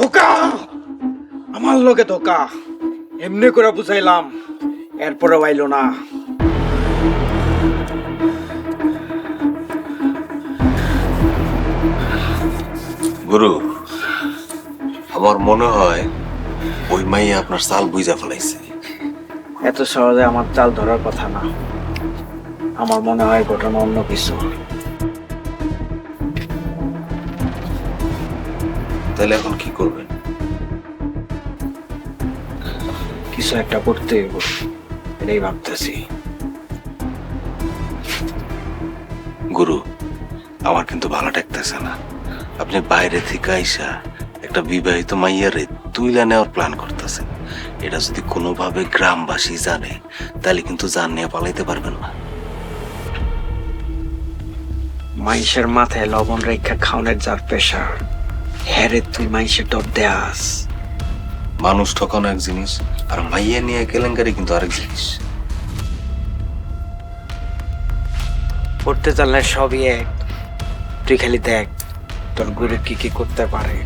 ধোকা, আমার লগে ধোকা। এমনি করে বুঝাইলাম, এরপরে আইলো না। গুরু, আমার মনে হয় ওই মাইয়া আপনার চাল বুঝা ফেলাইছে। এত সহজে আমার চাল ধরার কথা না। আমার মনে হয় ঘটনা অন্য কিছু। তাহলে এখন কি করবেন? কিছু একটা করতে হইব, এটাই ভাবতেছি। গুরু, আমার কিন্তু ভালো ঠেকতেছে না। আপনি বাইরে থেকে আইসা একটা বিবাহিত মাইয়ারে তুইলা নেওয়ার প্ল্যান করতেছেন। এটা যদি কোনোভাবে গ্রামবাসী জানে, তাহলে কিন্তু জান নিয়ে পালাইতে পারবেন না। মাইশের মাথায় লবণ রেখা খাওনের যার পেশা, হ্যারে তুই মাইশের ডর দেয়াস। মানুষ ঠকানো এক জিনিস, আর মাইয়া নিয়ে কেলেঙ্কারি কিন্তু আরেক জিনিস। করতে জানলে সবই এক। তুই খালি দেখ তোর গুরু কি কি করতে পারে।